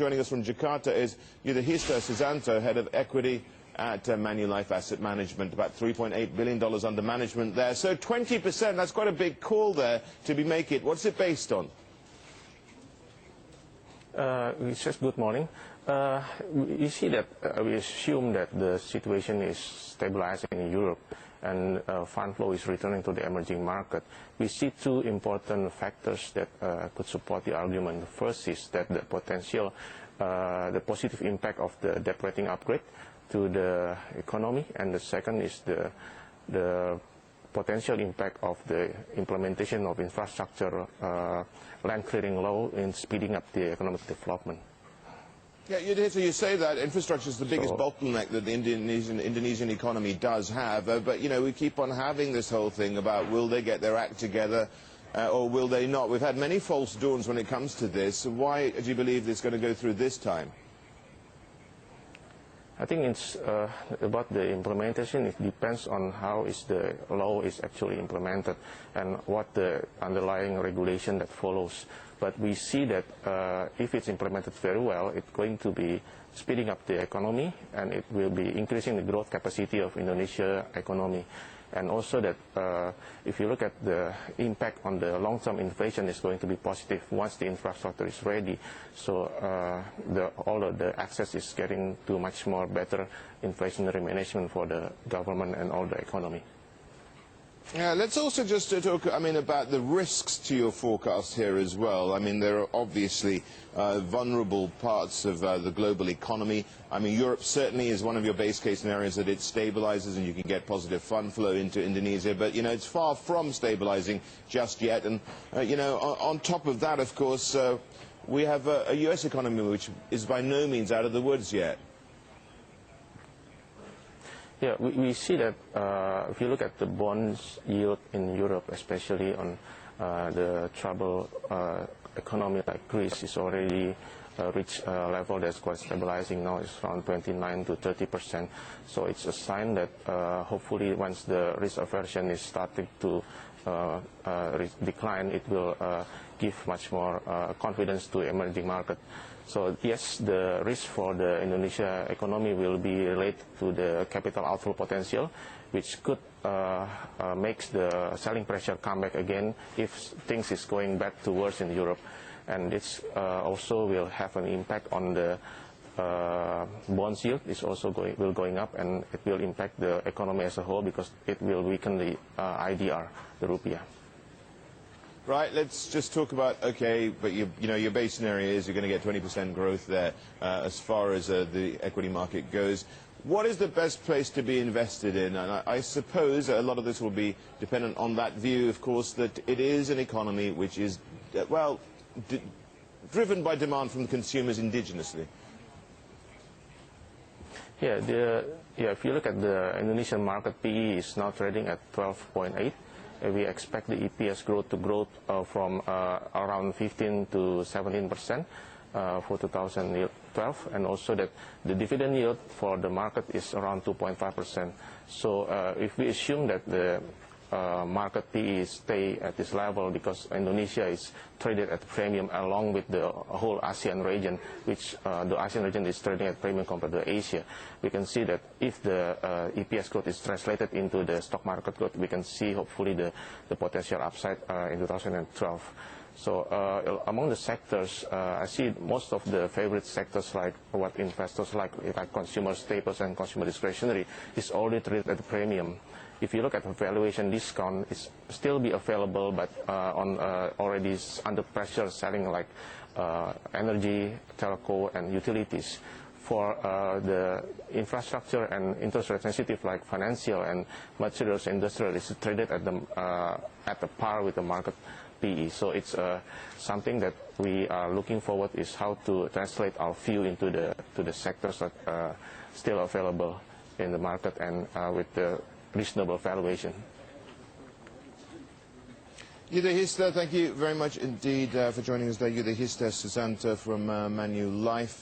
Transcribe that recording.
joining us from Jakarta is Yudhistha Susanto, Head of Equity at Manulife Asset Management, about $3.8 billion under management there. So 20%, that's quite a big call there to be making. What's it based on? Good morning. We see that we assume that the situation is stabilizing in Europe and fund flow is returning to the emerging market. We see two important factors that could support the argument. The first is that the positive impact of the debt rating upgrade to the economy, and the second is the potential impact of the implementation of infrastructure land clearing law in speeding up the economic development. Yeah, you say that infrastructure is the biggest bottleneck that the Indonesian economy does have, but we keep on having this whole thing about will they get their act together or will they not? We've had many false dawns when it comes to this. Why do you believe it's going to go through this time? I think it's about the implementation. It depends on how the law is actually implemented and what the underlying regulation that follows. But we see that if it's implemented very well, it's going to be speeding up the economy, and it will be increasing the growth capacity of Indonesia economy. And also that if you look at the impact on the long-term inflation is going to be positive once the infrastructure is ready. So all of the access is getting to much more better inflationary management for the government and all the economy. Yeah, let's also just talk, about the risks to your forecast here as well. There are obviously vulnerable parts of the global economy. Europe certainly is one of your base case scenarios that it stabilizes and you can get positive fund flow into Indonesia. But, it's far from stabilizing just yet. And, on top of that, of course, we have a U.S. economy which is by no means out of the woods yet. Yeah, we see that if you look at the bonds yield in Europe, especially on the troubled economy like Greece, is already reached a level that's quite stabilizing now. It's around 29 to 30%. So it's a sign that hopefully once the risk aversion is starting to decline, it will give much more confidence to emerging market. So yes, the risk for the Indonesia economy will be related to the capital outflow potential, which could make the selling pressure come back again if things is going back to worse in Europe. And this also will have an impact on the bonds yield. Is also going up, and it will impact the economy as a whole because it will weaken the IDR, the rupiah. Right, let's just talk about, but your base scenario is you're going to get 20% growth there as far as the equity market goes. What is the best place to be invested in? And I suppose a lot of this will be dependent on that view, of course, that it is an economy which is, driven by demand from the consumers indigenously. Yeah, if you look at the Indonesian market, PE is now trading at 12.8. We expect the EPS growth to grow from around 15 to 17% for 2012, and also that the dividend yield for the market is around 2.5%. So if we assume that the market PE stay at this level because Indonesia is traded at premium along with the whole ASEAN region, which the ASEAN region is trading at premium compared to Asia. We can see that if the EPS growth is translated into the stock market growth, we can see hopefully the potential upside in 2012. So among the sectors, I see most of the favorite sectors like what investors like consumer staples and consumer discretionary is already traded at a premium. If you look at the valuation discount, it's still be available, but on already under pressure selling like energy, telco, and utilities. For the infrastructure and interest rate sensitive like financial and materials industrial is traded at the par with the market PE. So it's something that we are looking forward is how to translate our view into the sectors that are still available in the market and with the reasonable valuation. Yudhistha, thank you very much indeed for joining us there. Yudhistha Susanto from Manulife.